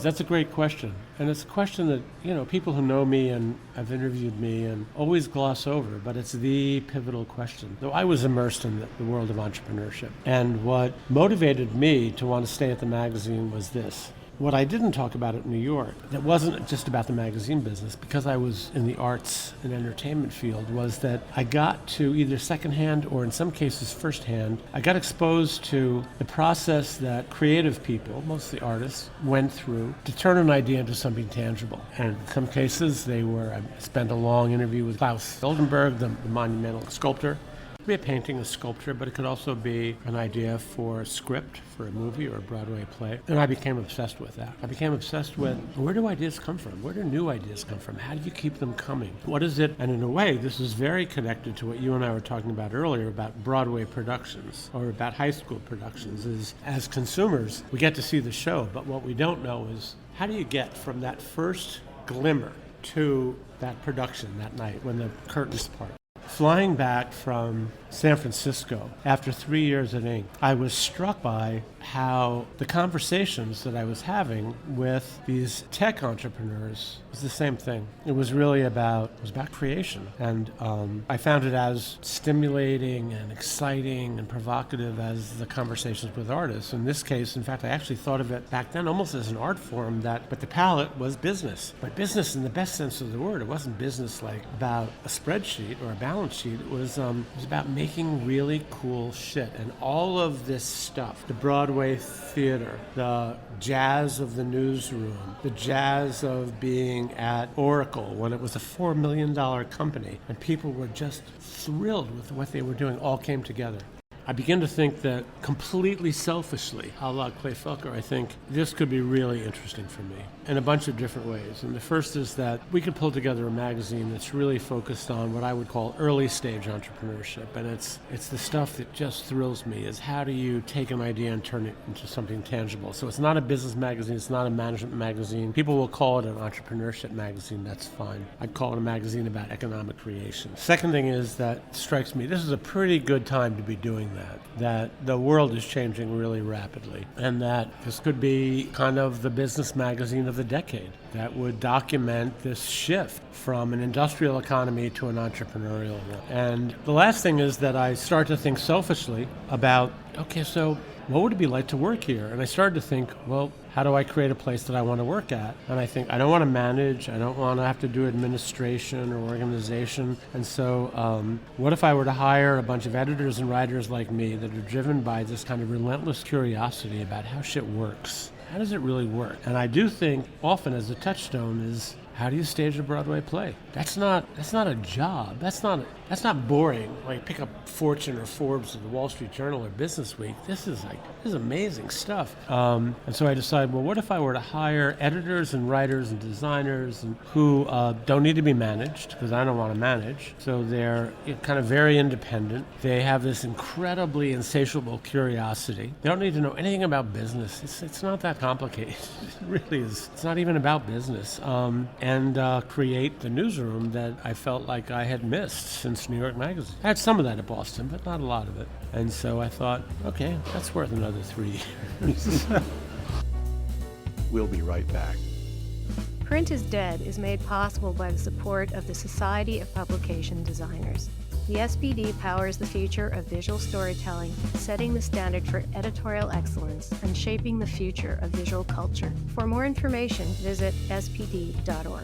That's a great question. And it's a question that, you know, people who know me and have interviewed me and always gloss over, but it's the pivotal question. Though I was immersed in the world of entrepreneurship. And what motivated me to want to stay at the magazine was this. What I didn't talk about at New York, that wasn't just about the magazine business, because I was in the arts and entertainment field, was that I got to either secondhand or in some cases firsthand, I got exposed to the process that creative people, mostly artists, went through to turn an idea into something tangible. And in some cases, I spent a long interview with Klaus Oldenburg, the monumental sculptor. It could be a painting, a sculpture, but it could also be an idea for a script, for a movie or a Broadway play. And I became obsessed with that. I became obsessed with, where do ideas come from? Where do new ideas come from? How do you keep them coming? What is it? And in a way, this is very connected to what you and I were talking about earlier about Broadway productions or about high school productions, is as consumers, we get to see the show, but what we don't know is how do you get from that first glimmer to that production that night when the curtains part? Flying back from San Francisco after 3 years at Inc., I was struck by how the conversations that I was having with these tech entrepreneurs was the same thing. It was really about creation. And I found it as stimulating and exciting and provocative as the conversations with artists. In this case, in fact, I actually thought of it back then almost as an art form, but the palette was business. But business in the best sense of the word. It wasn't business like about a spreadsheet or a balance sheet. It was about making really cool shit. And all of this stuff, the Broadway theater, the jazz of the newsroom, the jazz of being at Oracle when it was a $4 million company, and people were just thrilled with what they were doing, all came together. I begin to think that completely selfishly, a la Clay Felker, I think this could be really interesting for me in a bunch of different ways. And the first is that we could pull together a magazine that's really focused on what I would call early stage entrepreneurship. And it's the stuff that just thrills me, is how do you take an idea and turn it into something tangible? So it's not a business magazine, it's not a management magazine. People will call it an entrepreneurship magazine, that's fine. I'd call it a magazine about economic creation. Second thing is that strikes me, this is a pretty good time to be doing that the world is changing really rapidly, and that this could be kind of the business magazine of the decade that would document this shift from an industrial economy to an entrepreneurial one. And the last thing is that I start to think selfishly about, okay, so what would it be like to work here? And I started to think, well, how do I create a place that I want to work at? And I think I don't want to manage, I don't want to have to do administration or organization. And so what if I were to hire a bunch of editors and writers like me that are driven by this kind of relentless curiosity about how shit works? How does it really work? And I do think often as a touchstone is, how do you stage a Broadway play? That's not a job. That's not boring. Like pick up Fortune or Forbes or the Wall Street Journal or Business Week. This is amazing stuff. And so I decided, well, what if I were to hire editors and writers and designers who don't need to be managed, because I don't want to manage. So they're kind of very independent. They have this incredibly insatiable curiosity. They don't need to know anything about business. It's not that complicated. It really is. It's not even about business. And create the newsroom that I felt like I had missed since New York Magazine. I had some of that at Boston, but not a lot of it. And so I thought, okay, that's worth another 3 years. We'll be right back. Print is Dead is made possible by the support of the Society of Publication Designers. The SPD powers the future of visual storytelling, setting the standard for editorial excellence and shaping the future of visual culture. For more information, visit spd.org.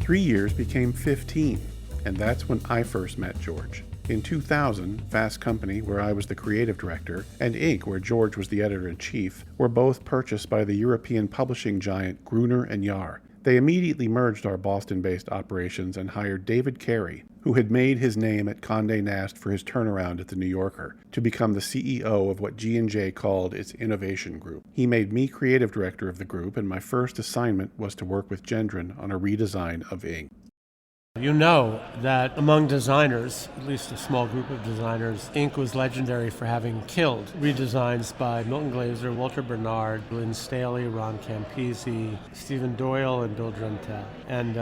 3 years became 15, and that's when I first met George. In 2000, Fast Company, where I was the creative director, and Inc., where George was the editor-in-chief, were both purchased by the European publishing giant Gruner & Jahr. They immediately merged our Boston-based operations and hired David Carey, who had made his name at Condé Nast for his turnaround at the New Yorker, to become the CEO of what G&J called its innovation group. He made me creative director of the group, and my first assignment was to work with Gendron on a redesign of Inc. You know that among designers, at least a small group of designers, Inc. was legendary for having killed redesigns by Milton Glaser, Walter Bernard, Lynn Staley, Ron Campisi, Stephen Doyle, and Bill Drentel. And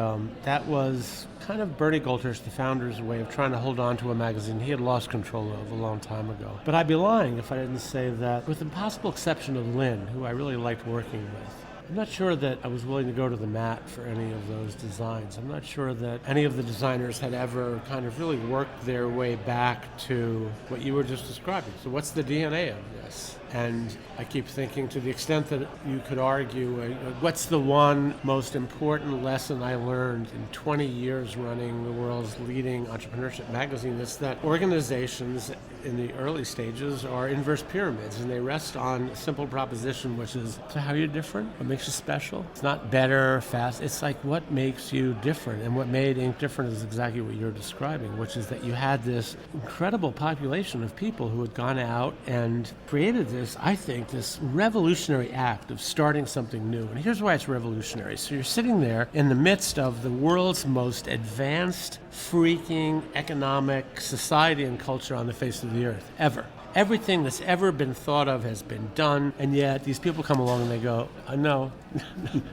that was kind of Bernie Goldhirsch, the founder's way of trying to hold on to a magazine he had lost control of a long time ago. But I'd be lying if I didn't say that, with the possible exception of Lynn, who I really liked working with, I'm not sure that I was willing to go to the mat for any of those designs. I'm not sure that any of the designers had ever kind of really worked their way back to what you were just describing. So what's the DNA of this? And I keep thinking, to the extent that you could argue, what's the one most important lesson I learned in 20 years running the world's leading entrepreneurship magazine? It's that organizations in the early stages are inverse pyramids, and they rest on a simple proposition, which is, so how are you different? What makes you special? It's not better, fast. It's like, what makes you different? And what made Inc. different is exactly what you're describing, which is that you had this incredible population of people who had gone out and created this, I think, this revolutionary act of starting something new. And here's why it's revolutionary. So you're sitting there in the midst of the world's most advanced, freaking economic society and culture on the face of the earth, ever. Everything that's ever been thought of has been done, and yet these people come along and they go, no,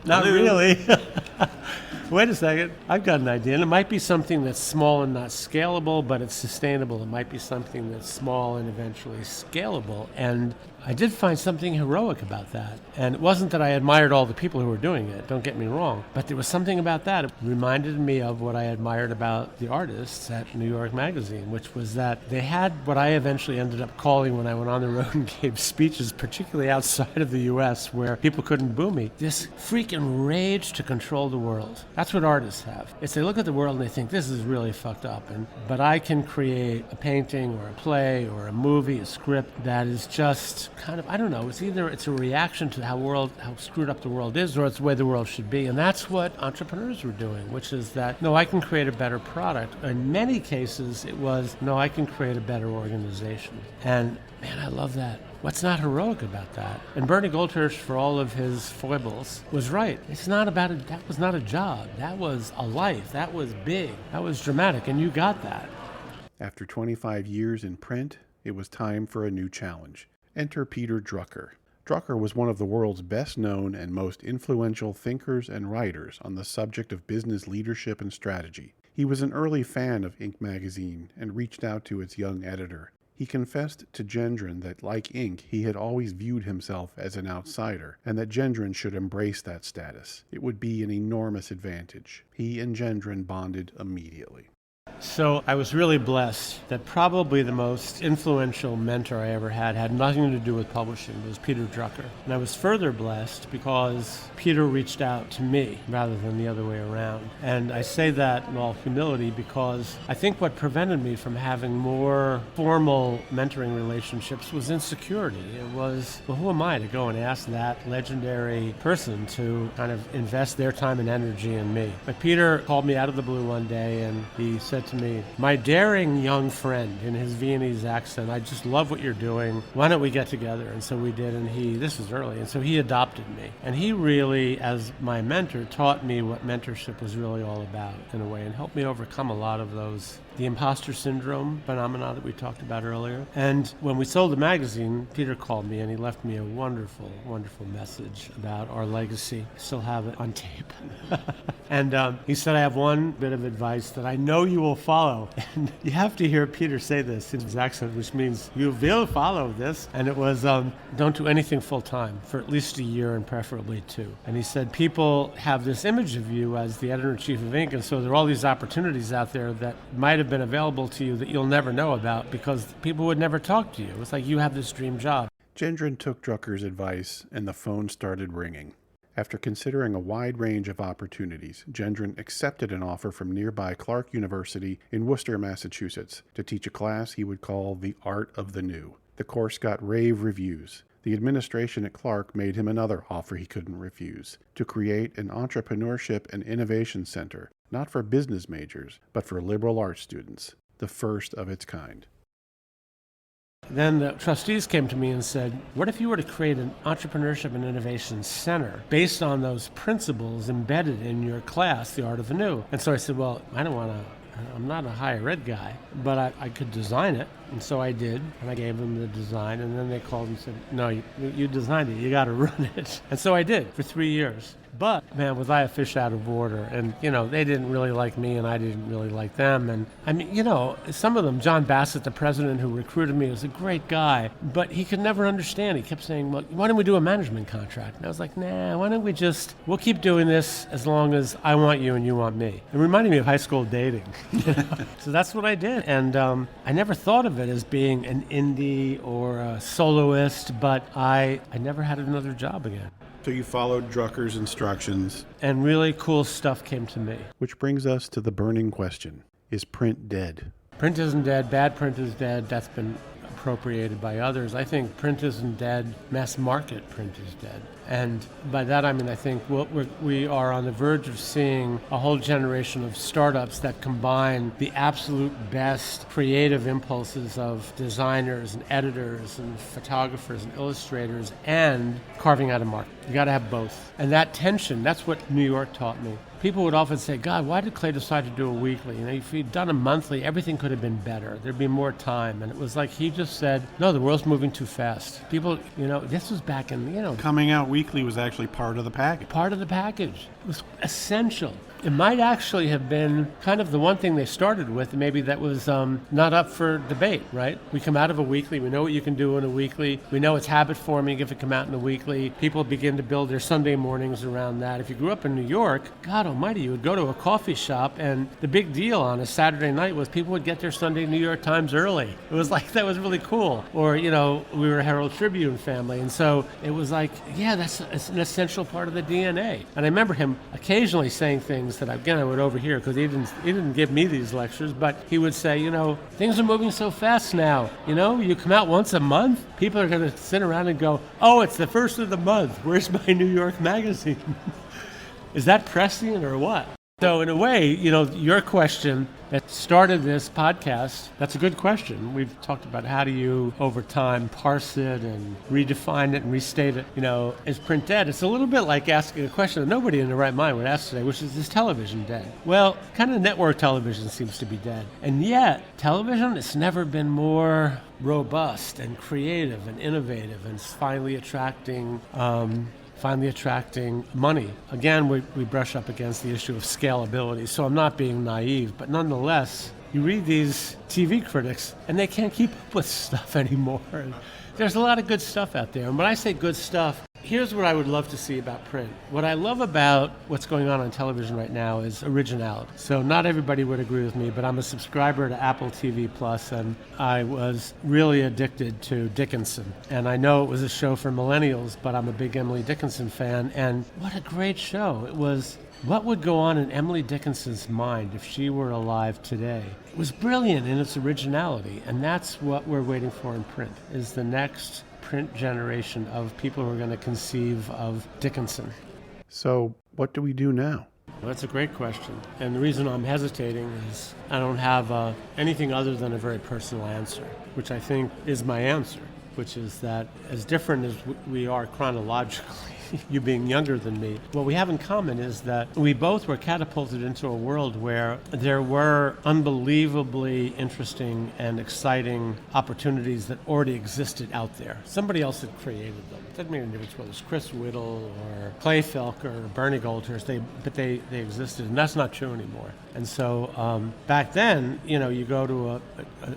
not really. Wait a second, I've got an idea. And it might be something that's small and not scalable, but it's sustainable. It might be something that's small and eventually scalable. And I did find something heroic about that. And it wasn't that I admired all the people who were doing it, don't get me wrong, but there was something about that. It reminded me of what I admired about the artists at New York Magazine, which was that they had what I eventually ended up calling, when I went on the road and gave speeches, particularly outside of the U.S., where people couldn't boo me, this freaking rage to control the world. That's what artists have. It's they look at the world and they think, this is really fucked up, but I can create a painting or a play or a movie, a script that is just kind of, I don't know, it's a reaction to how screwed up the world is, or it's the way the world should be. And that's what entrepreneurs were doing, which is that, no, I can create a better product. In many cases, it was, no, I can create a better organization. And man, I love that. What's not heroic about that? And Bernie Goldhirsch, for all of his foibles, was right. It's not about that was not a job. That was a life. That was big. That was dramatic, and you got that. After 25 years in print, it was time for a new challenge. Enter Peter Drucker. Drucker was one of the world's best-known and most influential thinkers and writers on the subject of business leadership and strategy. He was an early fan of Inc. magazine and reached out to its young editor. He confessed to Gendron that, like Inc., he had always viewed himself as an outsider, and that Gendron should embrace that status. It would be an enormous advantage. He and Gendron bonded immediately. So I was really blessed that probably the most influential mentor I ever had nothing to do with publishing. It was Peter Drucker. And I was further blessed because Peter reached out to me rather than the other way around. And I say that in all humility because I think what prevented me from having more formal mentoring relationships was insecurity. It was, well, who am I to go and ask that legendary person to kind of invest their time and energy in me? But Peter called me out of the blue one day and he said to me, my daring young friend, in his Viennese accent, I just love what you're doing. Why don't we get together? And so we did, and this was early, and so he adopted me. And he really, as my mentor, taught me what mentorship was really all about, in a way, and helped me overcome a lot of the imposter syndrome phenomena that we talked about earlier. And when we sold the magazine, Peter called me and he left me a wonderful, wonderful message about our legacy. I still have it on tape. And he said, I have one bit of advice that I know you will follow. And you have to hear Peter say this in his accent, which means you will follow this. And it was, don't do anything full time for at least a year and preferably 2. And he said, people have this image of you as the editor-in-chief of Inc. And so there are all these opportunities out there that might have been available to you that you'll never know about because people would never talk to you. It's like you have this dream job. Gendron took Drucker's advice, and the phone started ringing. After considering a wide range of opportunities, Gendron accepted an offer from nearby Clark University in Worcester, Massachusetts, to teach a class he would call The Art of the New. The course got rave reviews. The administration at Clark made him another offer he couldn't refuse, to create an entrepreneurship and innovation center, not for business majors, but for liberal arts students, the first of its kind. Then the trustees came to me and said, what if you were to create an entrepreneurship and innovation center based on those principles embedded in your class, The Art of the New? And so I said, well, I'm not a higher ed guy, but I could design it. And so I did, and I gave them the design, and then they called and said, no, you designed it, you got to run it. And so I did for 3 years. But, man, was I a fish out of water. And, they didn't really like me, and I didn't really like them. And, I mean, some of them, John Bassett, the president who recruited me, was a great guy, but he could never understand. He kept saying, well, why don't we do a management contract? And I was like, nah, why don't we'll keep doing this as long as I want you and you want me. It reminded me of high school dating. So that's what I did. And I never thought of it as being an indie or a soloist, but I never had another job again. So you followed Drucker's instructions. And really cool stuff came to me. Which brings us to the burning question. Is print dead? Print isn't dead. Bad print is dead. That's been appropriated by others. I think print isn't dead. Mass market print is dead. And by that I mean I think we are on the verge of seeing a whole generation of startups that combine the absolute best creative impulses of designers and editors and photographers and illustrators and carving out a market. You got to have both. And that tension, that's what New York taught me. People would often say, God, why did Clay decide to do a weekly? If he'd done a monthly, everything could have been better. There'd be more time. And it was like he just said, no, the world's moving too fast. People, this was back in, Coming out weekly was actually part of the package. Part of the package. It was essential. It might actually have been kind of the one thing they started with, maybe that was not up for debate, right? We come out of a weekly, we know what you can do in a weekly, we know it's habit forming if it come out in a weekly, people begin to build their Sunday mornings around that. If you grew up in New York, God almighty, you would go to a coffee shop and the big deal on a Saturday night was people would get their Sunday New York Times early. It was like, that was really cool. Or, we were a Herald Tribune family, and so it was like, yeah, that's an essential part of the DNA. And I remember him occasionally saying things that again I would overhear because he didn't give me these lectures, but he would say, things are moving so fast now. You come out once a month, people are going to sit around and go, oh, it's the first of the month. Where's my New York magazine? Is that prescient or what? So in a way, your question that started this podcast, that's a good question. We've talked about how do you, over time, parse it and redefine it and restate it. Is print dead? It's a little bit like asking a question that nobody in their right mind would ask today, which is television dead? Well, kind of network television seems to be dead. And yet, television, it's never been more robust and creative and innovative and finally attracting money. Again, we brush up against the issue of scalability, so I'm not being naive, but nonetheless, you read these TV critics, and they can't keep up with stuff anymore. There's a lot of good stuff out there, and when I say good stuff, here's what I would love to see about print. What I love about what's going on television right now is originality. So not everybody would agree with me, but I'm a subscriber to Apple TV Plus, and I was really addicted to Dickinson. And I know it was a show for millennials, but I'm a big Emily Dickinson fan, and what a great show. It was what would go on in Emily Dickinson's mind if she were alive today. It was brilliant in its originality, and that's what we're waiting for in print, is the next print generation of people who are going to conceive of Dickinson. So what do we do now? Well, that's a great question. And the reason I'm hesitating is I don't have anything other than a very personal answer, which I think is my answer, which is that as different as we are chronologically, you being younger than me. What we have in common is that we both were catapulted into a world where there were unbelievably interesting and exciting opportunities that already existed out there. Somebody else had created them. It doesn't mean it was Chris Whittle or Clay Felker or Bernie Goldhurst, but they existed, and that's not true anymore. And so back then, you go to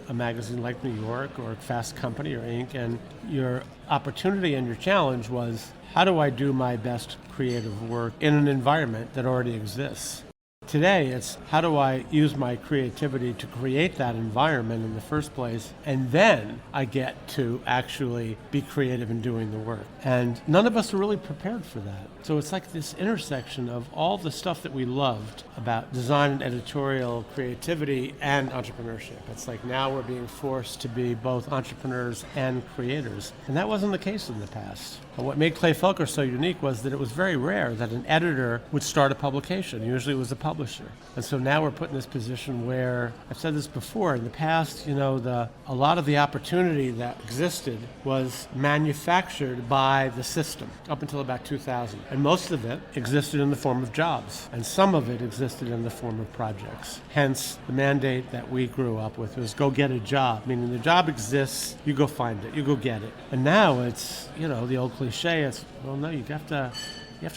a magazine like New York or Fast Company or Inc., and your opportunity and your challenge was, how do I do my best creative work in an environment that already exists? Today, it's how do I use my creativity to create that environment in the first place, and then I get to actually be creative in doing the work. And none of us are really prepared for that. So it's like this intersection of all the stuff that we loved about design and editorial creativity and entrepreneurship. It's like now we're being forced to be both entrepreneurs and creators. And that wasn't the case in the past. But what made Clay Felker so unique was that it was very rare that an editor would start a publication. Usually it was a publisher. And so now we're put in this position where, I've said this before, in the past, a lot of the opportunity that existed was manufactured by the system up until about 2000. And most of it existed in the form of jobs. And some of it existed in the form of projects. Hence, the mandate that we grew up with was go get a job. Meaning the job exists, you go find it, you go get it. And now it's, the old cliche is, well, no, you have to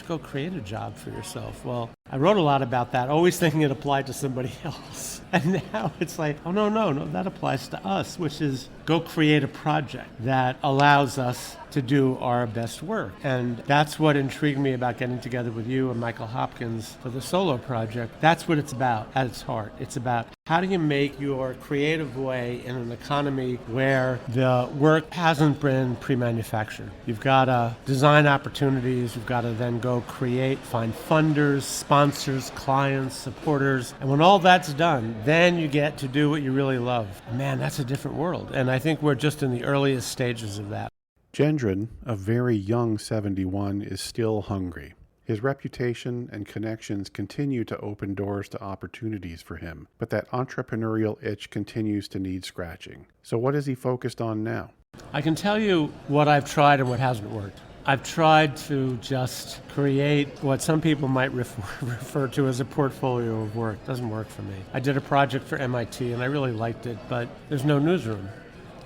go create a job for yourself. Well, I wrote a lot about that, always thinking it applied to somebody else. And now it's like, oh, no, that applies to us, which is go create a project that allows us to do our best work. And that's what intrigued me about getting together with you and Michael Hopkins for the Solo Project. That's what it's about at its heart. It's about how do you make your creative way in an economy where the work hasn't been pre-manufactured. You've got to design opportunities. You've got to then go create, find funders, sponsors, clients, supporters. And when all that's done, then you get to do what you really love. Man, that's a different world. And I think we're just in the earliest stages of that. Gendron, a very young 71, is still hungry. His reputation and connections continue to open doors to opportunities for him, but that entrepreneurial itch continues to need scratching. So what is he focused on now? I can tell you what I've tried and what hasn't worked. I've tried to just create what some people might refer to as a portfolio of work. It doesn't work for me. I did a project for MIT and I really liked it, but there's no newsroom.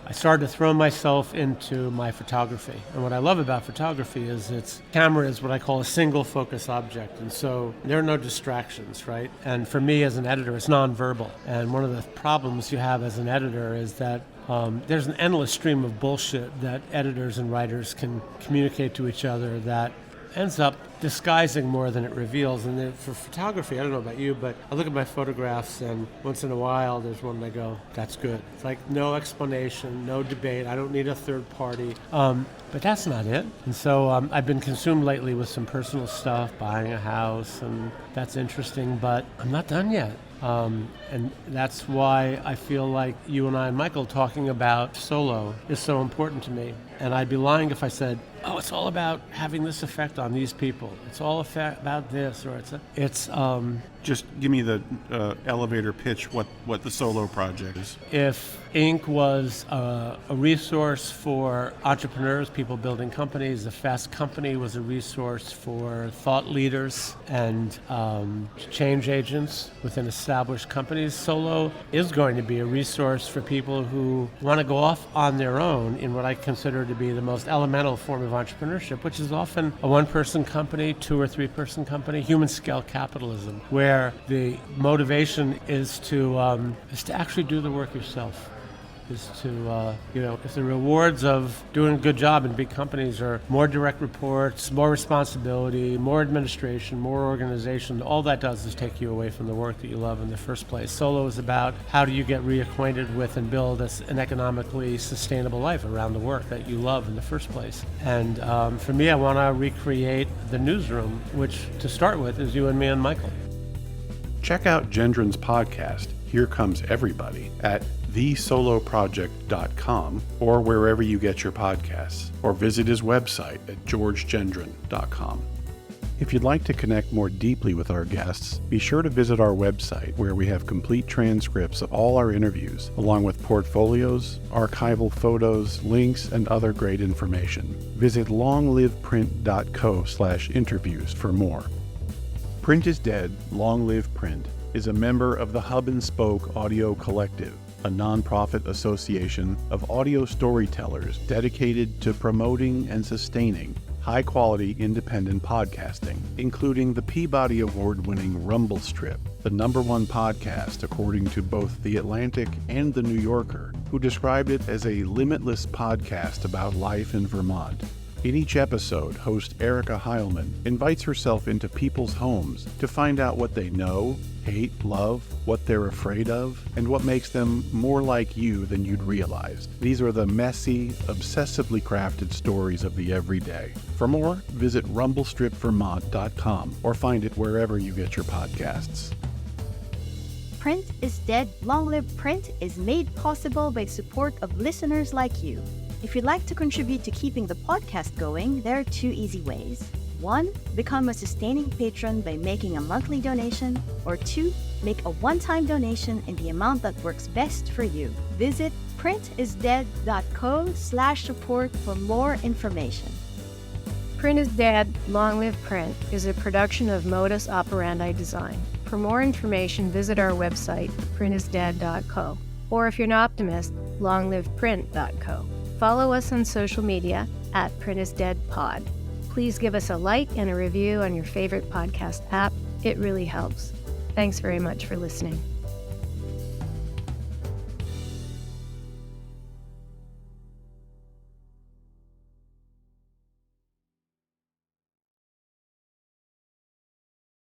I started to throw myself into my photography. And what I love about photography is its camera is what I call a single focus object. And so there are no distractions, right? And for me as an editor, it's nonverbal. And one of the problems you have as an editor is that there's an endless stream of bullshit that editors and writers can communicate to each other that ends up disguising more than it reveals. And then for photography, I don't know about you, but I look at my photographs and once in a while there's one and I go, that's good. It's like no explanation, no debate. I don't need a third party. But that's not it. And so I've been consumed lately with some personal stuff, buying a house, and that's interesting, but I'm not done yet. And that's why I feel like you and I and Michael talking about Solo is so important to me. And I'd be lying if I said, oh, it's all about having this effect on these people. It's all about this, or it's Just give me the elevator pitch, what the Solo Project is. If Inc. was a resource for entrepreneurs, people building companies, the Fast Company was a resource for thought leaders and change agents within established companies, Solo is going to be a resource for people who want to go off on their own in what I consider to be the most elemental form of entrepreneurship, which is often a one-person company, 2 or 3-person company, human scale capitalism, where the motivation is to actually do the work yourself. Is to, if the rewards of doing a good job in big companies are more direct reports, more responsibility, more administration, more organization, all that does is take you away from the work that you love in the first place. Solo is about how do you get reacquainted with and build an economically sustainable life around the work that you love in the first place. And for me, I want to recreate the newsroom, which to start with is you and me and Michael. Check out Gendron's podcast, Here Comes Everybody, at thesoloproject.com or wherever you get your podcasts, or visit his website at georgegendron.com. If you'd like to connect more deeply with our guests, be sure to visit our website where we have complete transcripts of all our interviews, along with portfolios, archival photos, links, and other great information. Visit longliveprint.co/interviews for more. Print is Dead, Long Live Print is a member of the Hub and Spoke Audio Collective, a nonprofit association of audio storytellers dedicated to promoting and sustaining high-quality independent podcasting, including the Peabody Award-winning Rumble Strip, the #1 podcast according to both The Atlantic and The New Yorker, who described it as a limitless podcast about life in Vermont. In each episode, host Erica Heilman invites herself into people's homes to find out what they know, hate, love, what they're afraid of, and what makes them more like you than you'd realized. These are the messy, obsessively crafted stories of the everyday. For more, visit rumblestripvermont.com or find it wherever you get your podcasts. Print is Dead, Long Live Print is made possible by support of listeners like you. If you'd like to contribute to keeping the podcast going, there are 2 easy ways. 1. Become a sustaining patron by making a monthly donation, or 2. Make a one-time donation in the amount that works best for you. Visit printisdead.co/support for more information. Print is Dead, Long Live Print is a production of Modus Operandi Design. For more information, visit our website, printisdead.co, or if you're an optimist, longliveprint.co. Follow us on social media at PrintIsDeadPod. Please give us a like and a review on your favorite podcast app. It really helps. Thanks very much for listening.